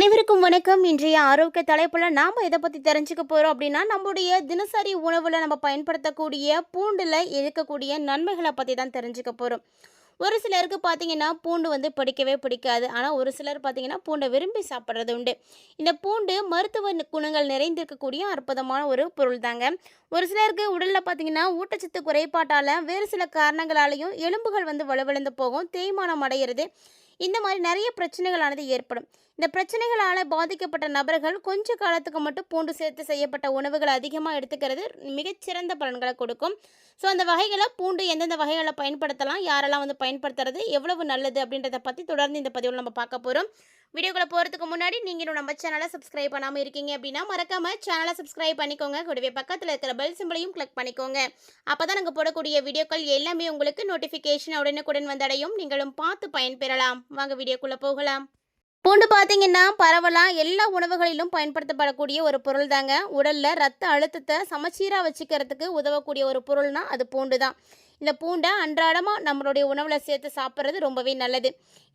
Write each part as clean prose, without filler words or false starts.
அனைவருக்கும் வணக்கம். இன்றைய ஆரோக்கிய தலைப்புல நாம எதை பத்தி தெரிஞ்சுக்க போறோம் அப்படின்னா, நம்முடைய தினசரி உணவுல நம்ம பயன்படுத்தக்கூடிய பூண்டுல இருக்கக்கூடிய நன்மைகளை பத்தி தான் தெரிஞ்சுக்க போறோம். ஒரு சிலருக்கு பார்த்தீங்கன்னா பூண்டு பிடிக்கவே பிடிக்காது. ஆனால் ஒரு சிலர் பார்த்தீங்கன்னா பூண்டை விரும்பி சாப்பிட்றது உண்டு. இந்த பூண்டு மருத்துவ குணங்கள் நிறைந்திருக்கக்கூடிய அற்புதமான ஒரு பொருள் தாங்க. ஒரு சிலருக்கு உடலில் பார்த்தீங்கன்னா ஊட்டச்சத்து குறைபாட்டால் வேறு சில காரணங்களாலையும் எலும்புகள் வலுவிழந்து போகும், தேய்மானம் அடைகிறது, இந்த மாதிரி நிறைய பிரச்சனைகளானது ஏற்படும். இந்த பிரச்சனைகளால் பாதிக்கப்பட்ட நபர்கள் கொஞ்ச காலத்துக்கு மட்டும் பூண்டு சேர்த்து செய்யப்பட்ட உணவுகள் அதிகமாக எடுத்துக்கிறது மிகச்சிறந்த பலன்களை கொடுக்கும். ஸோ அந்த வகைகளை பூண்டு எந்தெந்த வகைகளை பயன்படுத்தலாம், யாரெல்லாம் பயன்படுத்துறது எவ்வளவு நல்லது அப்படின்றத பற்றி தொடர்ந்து இந்த பதிவில் நம்ம பார்க்க போகிறோம். வீடியோக்குள்ளே போகிறதுக்கு முன்னாடி நீங்கள் நம்ம சேனலை சப்ஸ்கிரைப் பண்ணாமல் இருக்கீங்க அப்படின்னா மறக்காமல் சேனலை சப்ஸ்கிரைப் பண்ணிக்கோங்க. கூடவே பக்கத்தில் இருக்கிற பெல் சிம்பிளையும் கிளிக் பண்ணிக்கோங்க. அப்போ தான் நாங்கள் போடக்கூடிய வீடியோக்கள் எல்லாமே உங்களுக்கு நோட்டிஃபிகேஷன் உடனுக்குடன் வந்தடையும். நீங்களும் பார்த்து பயன்பெறலாம். வாங்க வீடியோக்குள்ளே போகலாம். பூண்டு பார்த்தீங்கன்னா பரவலாக எல்லா உணவுகளிலும் பயன்படுத்தப்படக்கூடிய ஒரு பொருள் தாங்க. உடலில் ரத்த அழுத்தத்தை சமச்சீராக வச்சுக்கிறதுக்கு உதவக்கூடிய ஒரு பொருள்னா அது பூண்டு தான். இந்த பூண்டை அன்றாடமாக நம்மளுடைய உணவில் சேர்த்து சாப்பிட்றது ரொம்பவே நல்லது.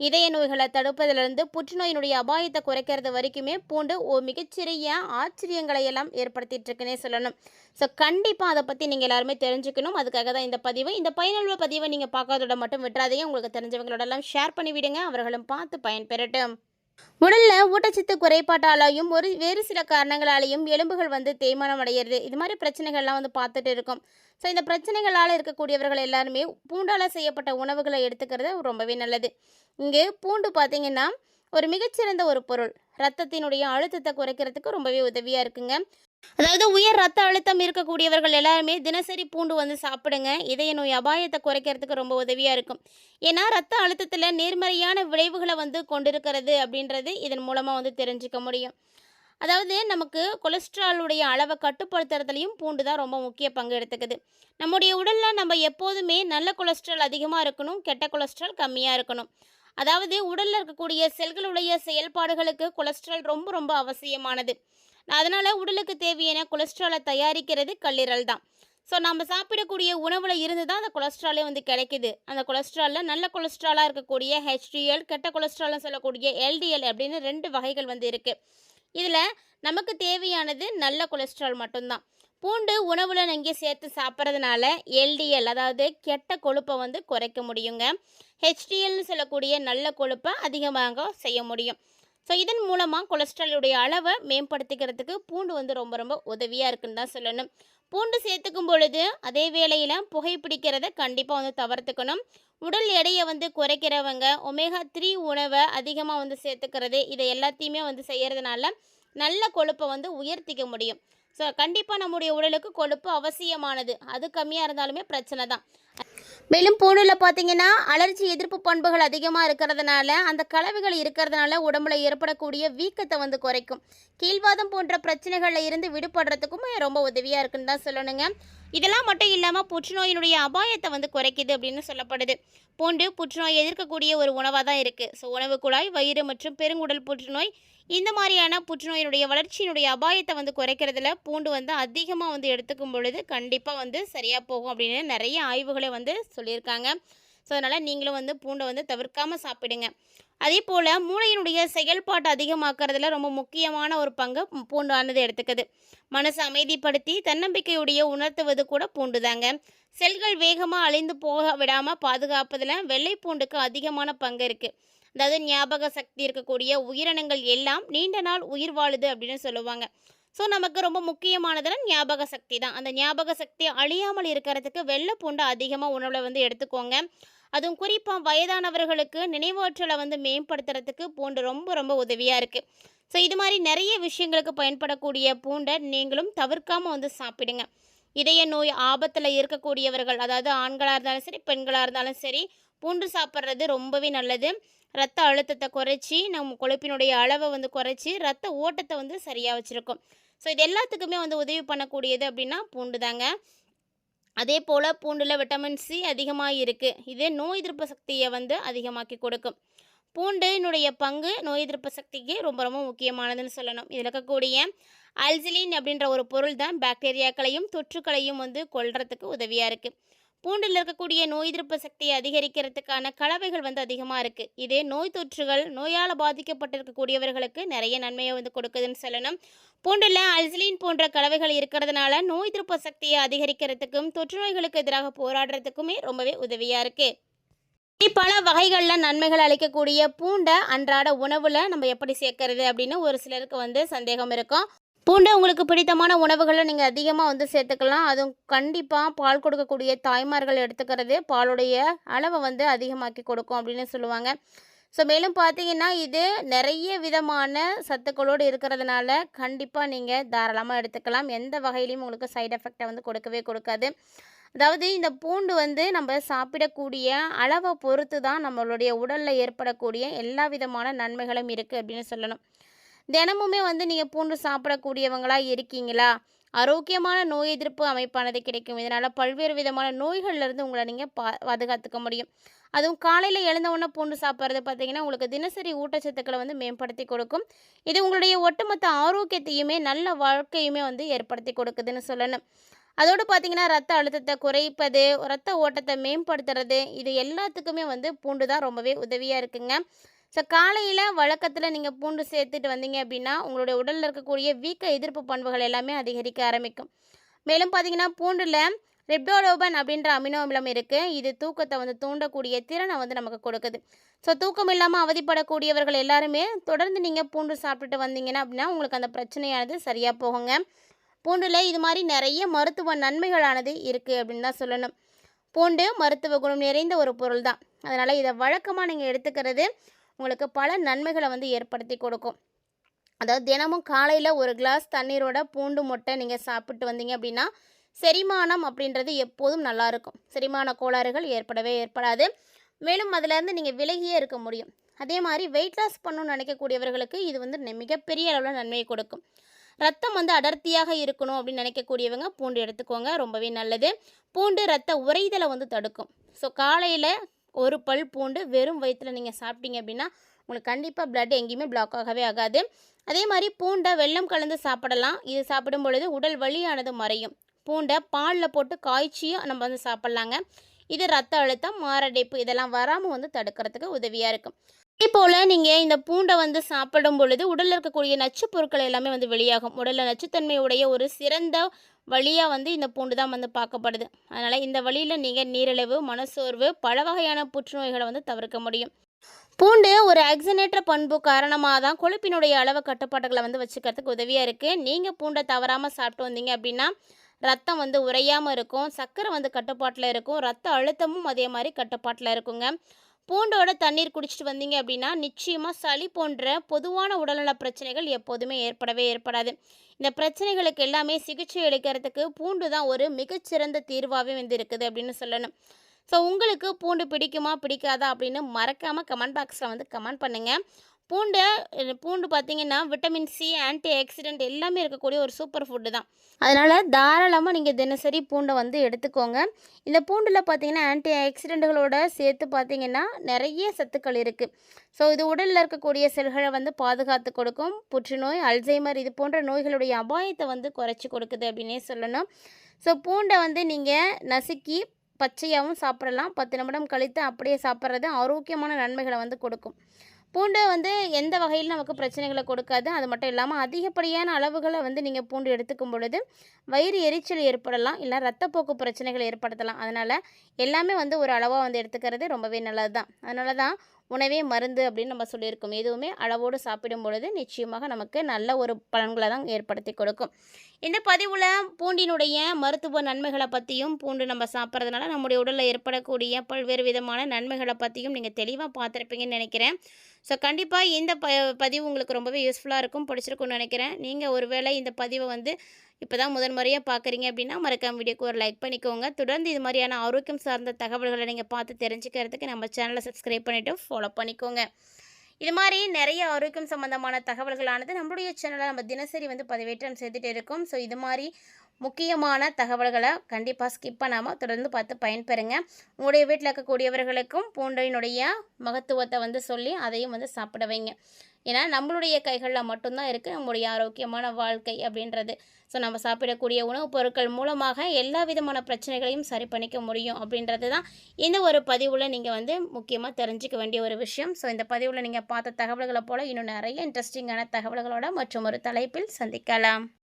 இதய நோய்களை தடுப்பதிலிருந்து புற்றுநோயினுடைய அபாயத்தை குறைக்கிறது வரைக்குமே பூண்டு மிகச்சிறிய ஆச்சரியங்களை எல்லாம் ஏற்படுத்திட்டு இருக்குன்னே சொல்லணும். ஸோ கண்டிப்பாக அதை பற்றி நீங்கள் எல்லாருமே தெரிஞ்சுக்கணும். அதுக்காக தான் இந்த பதிவு. இந்த பயனுள்ள பதிவை நீங்கள் பார்க்காதோட மட்டும் விட்டுறாதீங்க. உங்களுக்கு தெரிஞ்சவங்களோடலாம் ஷேர் பண்ணிவிடுங்க, அவர்களும் பார்த்து பயன்பெறட்டும். உடலில் ஊட்டச்சத்து குறைபாட்டாலையும் வேறு சில காரணங்களாலையும் எலும்புகள் தேய்மானம் அடைகிறது, இது மாதிரி பிரச்சனைகள்லாம் பார்த்துட்டு இருக்கோம். ஸோ இந்த பிரச்சனைகளால் இருக்கக்கூடியவர்கள் எல்லாருமே பூண்டால் செய்யப்பட்ட உணவுகளை எடுத்துக்கிறது ரொம்பவே நல்லது. இங்கே பூண்டு பார்த்திங்கன்னா ஒரு மிகச்சிறந்த ஒரு பொருள். ரத்தத்தினுடைய அழுத்தத்தை குறைக்கிறதுக்கு ரொம்பவே உதவியாக இருக்குங்க. அதாவது உயர் ரத்த அழுத்தம் இருக்கக்கூடியவர்கள் எல்லாருமே தினசரி பூண்டு சாப்பிடுங்க. இதய நோய் அபாயத்தை குறைக்கிறதுக்கு ரொம்ப உதவியாக இருக்கும். ஏன்னா ரத்த அழுத்தத்தில் நேர்மறையான விளைவுகளை கொண்டிருக்கிறது அப்படின்றது இதன் மூலமாக தெரிஞ்சுக்க முடியும். அதாவது நமக்கு கொலஸ்ட்ராலுடைய அளவை கட்டுப்படுத்துறதுலையும் பூண்டு தான் ரொம்ப முக்கிய பங்கு எடுத்துக்குது. நம்முடைய உடலில் நம்ம எப்போதுமே நல்ல கொலஸ்ட்ரால் அதிகமாக இருக்கணும், கெட்ட கொலஸ்ட்ரால் கம்மியாக இருக்கணும். அதாவது உடலில் இருக்கக்கூடிய செல்களுடைய செயல்பாடுகளுக்கு கொலஸ்ட்ரால் ரொம்ப ரொம்ப அவசியமானது. அதனால் உடலுக்கு தேவையான கொலஸ்ட்ராலை தயாரிக்கிறது கல்லீரல் தான். ஸோ நம்ம சாப்பிடக்கூடிய உணவில் இருந்து தான் அந்த கொலஸ்ட்ராலே கிடைக்குது. அந்த கொலஸ்ட்ராலில் நல்ல கொலஸ்ட்ராலாக இருக்கக்கூடிய HDL, கெட்ட கொலஸ்ட்ரால்னு சொல்லக்கூடிய LDL அப்படின்னு 2 வகைகள் இருக்குது. இதில் நமக்கு தேவையானது நல்ல கொலஸ்ட்ரால் மட்டும்தான். பூண்டு உணவில் நீங்கள் சேர்த்து சாப்பிட்றதுனால LDL அதாவது கெட்ட கொழுப்பை குறைக்க முடியுங்க. HDLனு சொல்லக்கூடிய நல்ல கொழுப்பை அதிகமாக செய்ய முடியும். ஸோ இதன் மூலமாக கொலஸ்ட்ராலுடைய அளவை மேம்படுத்திக்கிறதுக்கு பூண்டு ரொம்ப ரொம்ப உதவியாக இருக்குன்னு தான் சொல்லணும். பூண்டு சேர்த்துக்கும் பொழுது அதே வேளையில் புகைப்பிடிக்கிறத கண்டிப்பாக தவிர்த்துக்கணும். உடல் எடையை குறைக்கிறவங்க ஒமேகா 3 உணவை அதிகமாக சேர்த்துக்கிறது, இதை எல்லாத்தையுமே செய்கிறதுனால நல்ல கொழுப்பை உயர்த்திக்க முடியும். ஸோ கண்டிப்பாக நம்முடைய உடலுக்கு கொழுப்பு அவசியமானது. அது கம்மியாக இருந்தாலுமே பிரச்சனை தான். மேலும் பூண்டில் பார்த்தீங்கன்னா அலர்ஜி எதிர்ப்பு பண்புகள் அதிகமாக இருக்கிறதுனால, அந்த கலவைகள் இருக்கிறதுனால உடம்புல ஏற்படக்கூடிய வீக்கத்தை குறைக்கும். கீழ்வாதம் போன்ற பிரச்சனைகளில் இருந்து விடுபடுறதுக்கும் ரொம்ப உதவியாக இருக்குன்னு தான் சொல்லணுங்க. இதெல்லாம் மட்டும் இல்லாமல் புற்றுநோயினுடைய அபாயத்தை குறைக்குது அப்படின்னு சொல்லப்படுது. பூண்டு புற்றுநோய் எதிர்க்கக்கூடிய ஒரு உணவாக தான் இருக்குது. ஸோ உணவு குழாய், வயிறு மற்றும் பெருங்குடல் புற்றுநோய், இந்த மாதிரியான புற்றுநோயினுடைய வளர்ச்சியினுடைய அபாயத்தை குறைக்கிறதுல பூண்டு அதிகமாக எடுத்துக்கும் பொழுது கண்டிப்பாக சரியாக போகும் அப்படின்னு நிறைய ஆய்வுகளை சொல்லியிருக்காங்க. ஸோ அதனால் நீங்களும் பூண்டை தவிர்க்காமல் சாப்பிடுங்க. அதே போல் மூளையினுடைய செயல்பாட்டை அதிகமாக்குறதுல ரொம்ப முக்கியமான ஒரு பங்கு பூண்டானது எடுத்துக்குது. மனசை அமைதிப்படுத்தி தன்னம்பிக்கையுடைய உணர்த்துவது கூட பூண்டு தாங்க. செல்கள் வேகமாக அழிந்து போக விடாமல் பாதுகாப்பதில் வெள்ளை பூண்டுக்கு அதிகமான பங்கு இருக்குது. அதாவது ஞாபக சக்தி இருக்கக்கூடிய உயிரினங்கள் எல்லாம் நீண்ட நாள் உயிர் வாழுது அப்படின்னு சொல்லுவாங்க. ஸோ நமக்கு ரொம்ப முக்கியமானதுன்னா ஞாபக சக்தி தான். அந்த ஞாபக சக்தி அழியாமல் இருக்கிறதுக்கு வெள்ளை பூண்டை அதிகமாக உணவில் எடுத்துக்கோங்க. அதுவும் குறிப்பாக வயதானவர்களுக்கு நினைவாற்றலை மேம்படுத்துறதுக்கு பூண்டு ரொம்ப ரொம்ப உதவியாக இருக்குது. ஸோ இது மாதிரி நிறைய விஷயங்களுக்கு பயன்படக்கூடிய பூண்டை நீங்களும் தவிர்க்காமல் சாப்பிடுங்க. இதய நோய் ஆபத்தில் இருக்கக்கூடியவர்கள், அதாவது ஆண்களாக இருந்தாலும் சரி பெண்களாக இருந்தாலும் சரி, பூண்டு சாப்பிட்றது ரொம்பவே நல்லது. ரத்த அழுத்தத்தை குறைச்சி நம்ம கொழுப்பினுடைய அளவை குறைச்சி ரத்த ஓட்டத்தை சரியாக வச்சுருக்கோம். ஸோ இது எல்லாத்துக்குமே உதவி பண்ணக்கூடியது அப்படின்னா பூண்டு தாங்க. அதே போல் பூண்டில் விட்டமின் C அதிகமாக இருக்குது. இது நோய் எதிர்ப்பு சக்தியை அதிகமாக்கி கொடுக்கும். பூண்டினுடைய பங்கு நோய் எதிர்ப்பு சக்திக்கு ரொம்ப ரொம்ப முக்கியமானதுன்னு சொல்லணும். இதில் இருக்கக்கூடிய அல்சிலின் அப்படின்ற ஒரு பொருள் தான் பாக்டீரியாக்களையும் தொற்றுக்களையும் கொல்றதுக்கு உதவியாக இருக்குது. பூண்டில் இருக்கக்கூடிய நோய் எதிர்ப்பு சக்தியை அதிகரிக்கிறதுக்கான கலவைகள் வந்து அதிகமாக இருக்குது. இதே நோய் தொற்றுகள் நோயால் பாதிக்கப்பட்டிருக்கக்கூடியவர்களுக்கு நிறைய நன்மையை வந்து கொடுக்குதுன்னு சொல்லணும். பூண்டில் அல்சலின் போன்ற கலவைகள் இருக்கிறதுனால நோய் எதிர்ப்பு சக்தியை அதிகரிக்கிறதுக்கும் தொற்று நோய்களுக்கு எதிராக போராடுறதுக்குமே ரொம்பவே உதவியாக இருக்குது. பல வகைகளில் நன்மைகள் அளிக்கக்கூடிய பூண்டை அன்றாட உணவில் நம்ம எப்படி சேர்க்கறது அப்படின்னு ஒரு சிலருக்கு வந்து சந்தேகம் இருக்கும். பூண்டை உங்களுக்கு பிடித்தமான உணவுகளை நீங்கள் அதிகமாக வந்து சேர்த்துக்கலாம். அதுவும் கண்டிப்பாக பால் கொடுக்கக்கூடிய தாய்மார்கள் எடுத்துக்கிறது பாலுடைய அளவை வந்து அதிகமாக்கி கொடுக்கும் அப்படின்னு சொல்லுவாங்க. ஸோ மேலும் பார்த்தீங்கன்னா இது நிறைய விதமான சத்துக்களோடு இருக்கிறதுனால கண்டிப்பாக நீங்கள் தாராளமாக எடுத்துக்கலாம். எந்த வகையிலையும் உங்களுக்கு சைடு எஃபெக்டை வந்து கொடுக்கவே கொடுக்காது. அதாவது இந்த பூண்டு வந்து நம்ம சாப்பிடக்கூடிய அளவை பொறுத்து தான் நம்மளுடைய உடலில் ஏற்படக்கூடிய எல்லா விதமான நன்மைகளும் இருக்குது அப்படின்னு சொல்லணும். தினமுமே வந்து நீங்கள் பூண்டு சாப்பிடக்கூடியவங்களாக இருக்கீங்களா? ஆரோக்கியமான நோய் எதிர்ப்பு அமைப்பானது கிடைக்கும். இதனால் பல்வேறு விதமான நோய்கள்லேருந்து உங்களை நீங்கள் பாதுகாத்துக்க முடியும். அதுவும் காலையில் எழுந்த உடனே பூண்டு சாப்பிட்றது பார்த்திங்கன்னா உங்களுக்கு தினசரி ஊட்டச்சத்துக்களை வந்து மேம்படுத்தி கொடுக்கும். இது உங்களுடைய ஒட்டுமொத்த ஆரோக்கியத்தையுமே நல்ல வாழ்க்கையுமே வந்து ஏற்படுத்தி கொடுக்குதுன்னு சொல்லணும். அதோடு பார்த்திங்கன்னா ரத்த அழுத்தத்தை குறைப்பது, ரத்த ஓட்டத்தை மேம்படுத்துறது, இது எல்லாத்துக்குமே வந்து பூண்டு தான் ரொம்பவே உதவியாக இருக்குங்க. ஸோ காலையில் வழக்கத்தில் நீங்கள் பூண்டு சேர்த்துட்டு வந்தீங்க அப்படின்னா உங்களுடைய உடலில் இருக்கக்கூடிய வீக்க எதிர்ப்பு பண்புகள் எல்லாமே அதிகரிக்க ஆரம்பிக்கும். மேலும் பார்த்திங்கன்னா பூண்டில் ரிப்டோலோபன் அப்படின்ற அமினோ அமிலம் இருக்குது. இது தூக்கத்தை வந்து தூண்டக்கூடிய திறனை வந்து நமக்கு கொடுக்குது. ஸோ தூக்கம் இல்லாமல் அவதிப்படக்கூடியவர்கள் எல்லாருமே தொடர்ந்து நீங்கள் பூண்டு சாப்பிட்டுட்டு வந்தீங்கன்னா அப்படின்னா உங்களுக்கு அந்த பிரச்சனையானது சரியாக போகுங்க. பூண்டில் இது மாதிரி நிறைய மருத்துவ நன்மைகளானது இருக்குது அப்படின்னு தான் சொல்லணும். பூண்டு மருத்துவ குணம் நிறைந்த ஒரு பொருள் தான். அதனால் இதை வழக்கமாக நீங்கள் எடுத்துக்கிறது உங்களுக்கு பல நன்மைகளை வந்து ஏற்படுத்தி கொடுக்கும். அதாவது தினமும் காலையில் ஒரு கிளாஸ் தண்ணீரோட பூண்டு மொட்டை நீங்கள் சாப்பிட்டு வந்தீங்க அப்படின்னா செரிமானம் அப்படின்றது எப்போதும் நல்லாயிருக்கும். செரிமான கோளாறுகள் ஏற்படாது. மேலும் அதிலேருந்து நீங்கள் விலகியே இருக்க முடியும். அதே மாதிரி வெயிட் லாஸ் பண்ணணும்னு நினைக்கக்கூடியவர்களுக்கு இது வந்து மிகப்பெரிய அளவில் நன்மையை கொடுக்கும். ரத்தம் வந்து அடர்த்தியாக இருக்கணும் அப்படின்னு நினைக்கக்கூடியவங்க பூண்டு எடுத்துக்கோங்க, ரொம்பவே நல்லது. பூண்டு ரத்த உறைதலை வந்து தடுக்கும். ஸோ காலையில் ஒரு பல் பூண்டு வெறும் வயிற்றில் நீங்கள் சாப்பிட்டீங்க அப்படின்னா உங்களுக்கு கண்டிப்பாக பிளட் எங்கேயுமே பிளாக் ஆகவே ஆகாது. அதே மாதிரி பூண்டை வெல்லம் கலந்து சாப்பிடலாம். இது சாப்பிடும் பொழுது உடல் வலியானது மறையும். பூண்டை பாலில் போட்டு காய்ச்சியும் நம்ம வந்து சாப்பிட்லாங்க. இது ரத்த அழுத்தம், மாரடைப்பு இதெல்லாம் வராமல் வந்து தடுக்கிறதுக்கு உதவியாக இருக்கும். இதே போல் நீங்கள் இந்த பூண்டை வந்து சாப்பிடும் பொழுது உடலில் இருக்கக்கூடிய நச்சு பொருட்கள் எல்லாமே வந்து வெளியாகும். உடலில் நச்சுத்தன்மையுடைய ஒரு சிறந்த வழியாக வந்து இந்த பூண்டு தான் வந்து பார்க்கப்படுது. அதனால் இந்த வழியில் நீங்கள் நீரிழிவு, மனசோர்வு, பல வகையான புற்றுநோய்களை வந்து தவிர்க்க முடியும். பூண்டு ஒரு ஆக்சினேற்ற பண்பு காரணமாக தான் கொழுப்பினுடைய அளவு கட்டுப்பாடுகளை வந்து வச்சுக்கிறதுக்கு உதவியாக இருக்குது. நீங்கள் பூண்டை தவறாமல் சாப்பிட்டு வந்தீங்க அப்படின்னா ரத்தம் வந்து உறையாமல் இருக்கும், சர்க்கரை வந்து கட்டுப்பாட்டில் இருக்கும், ரத்த அழுத்தமும் அதே மாதிரி கட்டுப்பாட்டில் இருக்குங்க. பூண்டோட தண்ணீர் குடிச்சிட்டு வந்தீங்க அப்படின்னா நிச்சயமாக சளி போன்ற பொதுவான உடல்நல பிரச்சனைகள் எப்போதுமே ஏற்படாது. இந்த பிரச்சனைகளுக்கு எல்லாமே சிகிச்சை அளிக்கிறதுக்கு பூண்டு தான் ஒரு மிகச்சிறந்த தீர்வாகவே வந்து இருக்குது அப்படின்னு சொல்லணும். ஸோ உங்களுக்கு பூண்டு பிடிக்குமா பிடிக்காதா அப்படின்னு மறக்காமல் கமெண்ட் பாக்ஸில் வந்து கமெண்ட் பண்ணுங்கள். பூண்டு பார்த்திங்கன்னா விட்டமின் சி, ஆன்டி ஆக்சிடென்ட் எல்லாமே இருக்கக்கூடிய ஒரு சூப்பர் ஃபுட்டு தான். அதனால் தாராளமாக நீங்கள் தினசரி பூண்டை வந்து எடுத்துக்கோங்க. இந்த பூண்டில் பார்த்திங்கன்னா ஆன்டி ஆக்சிடென்ட்டுகளோட சேர்த்து பார்த்திங்கன்னா நிறைய சத்துக்கள் இருக்குது. ஸோ இது உடலில் இருக்கக்கூடிய செல்களை வந்து பாதுகாத்து கொடுக்கும். புற்றுநோய், அல்சைமர் இது போன்ற நோய்களுடைய அபாயத்தை வந்து குறைச்சி கொடுக்குது அப்படின்னே சொல்லணும். ஸோ பூண்டை வந்து நீங்கள் நசுக்கி பச்சையாகவும் சாப்பிடலாம். 10 நிமிடம் கழித்து அப்படியே சாப்பிட்றது ஆரோக்கியமான நன்மைகளை வந்து கொடுக்கும். பூண்டு வந்து எந்த வகையில் நமக்கு பிரச்சனைகளை கொடுக்காது. அது மட்டும் இல்லாமல் அதிகப்படியான அளவுகளை வந்து நீங்கள் பூண்டு எடுத்துக்கும் பொழுது வயிறு எரிச்சல் ஏற்படலாம், இல்லை ரத்தப்போக்கு பிரச்சனைகள் ஏற்படுத்தலாம். அதனால் எல்லாமே வந்து ஒரு அளவாக வந்து எடுத்துக்கிறது ரொம்பவே நல்லது தான். அதனால தான் உணவே மருந்து அப்படின்னு நம்ம சொல்லியிருக்கோம். எதுவுமே அளவோடு சாப்பிடும் பொழுது நிச்சயமாக நமக்கு நல்ல ஒரு பலன்களை தான் ஏற்படுத்தி கொடுக்கும். இந்த பதிவில் பூண்டினுடைய மருத்துவ நன்மைகளை பற்றியும் பூண்டு நம்ம சாப்பிட்றதுனால நம்முடைய உடலில் ஏற்படக்கூடிய பல்வேறு விதமான நன்மைகளை பற்றியும் நீங்கள் தெளிவாக பார்த்துருப்பீங்கன்னு நினைக்கிறேன். ஸோ கண்டிப்பாக இந்த பதிவு உங்களுக்கு ரொம்பவே யூஸ்ஃபுல்லாக இருக்கும், பிடிச்சிருக்கும்னு நினைக்கிறேன். நீங்கள் ஒருவேளை இந்த பதிவை வந்து இப்போ தான் முதன்முறையாக பார்க்குறீங்க அப்படின்னா மறக்காம வீடியோக்கு ஒரு லைக் பண்ணிக்கோங்க. தொடர்ந்து இது மாதிரியான ஆரோக்கியம் சார்ந்த தகவல்களை நீங்கள் பார்த்து தெரிஞ்சுக்கிறதுக்கு நம்ம சேனலை சப்ஸ்கிரைப் பண்ணிவிட்டு ஃபாலோ பண்ணிக்கோங்க. இது மாதிரி நிறைய ஆரோக்கியம் சம்மந்தமான தகவல்களானது நம்மளுடைய சேனலை நம்ம தினசரி வந்து பதிவேற்றம் செய்துட்டு இருக்கோம். ஸோ இது மாதிரி முக்கியமான தகவல்களை கண்டிப்பாக ஸ்கிப் பண்ணாமல் தொடர்ந்து பார்த்து பயன்பெறுங்க. உங்களுடைய வீட்டில் இருக்கக்கூடியவர்களுக்கும் பூண்டினுடைய மகத்துவத்தை வந்து சொல்லி அதையும் வந்து சாப்பிட வைங்க. ஏன்னா நம்மளுடைய கைகளில் மட்டும்தான் இருக்குது நம்முடைய ஆரோக்கியமான வாழ்க்கை அப்படின்றது. ஸோ நம்ம சாப்பிடக்கூடிய உணவுப் பொருட்கள் மூலமாக எல்லா விதமான பிரச்சனைகளையும் சரி பண்ணிக்க முடியும் அப்படின்றது தான் இந்த ஒரு பதிவில் நீங்கள் வந்து முக்கியமாக தெரிஞ்சுக்க வேண்டிய ஒரு விஷயம். ஸோ இந்த பதிவில் நீங்கள் பார்த்த தகவல்களை போல் இன்னும் நிறைய இன்ட்ரெஸ்டிங்கான தகவல்களோட மற்றும் ஒரு தலைப்பில் சந்திக்கலாம்.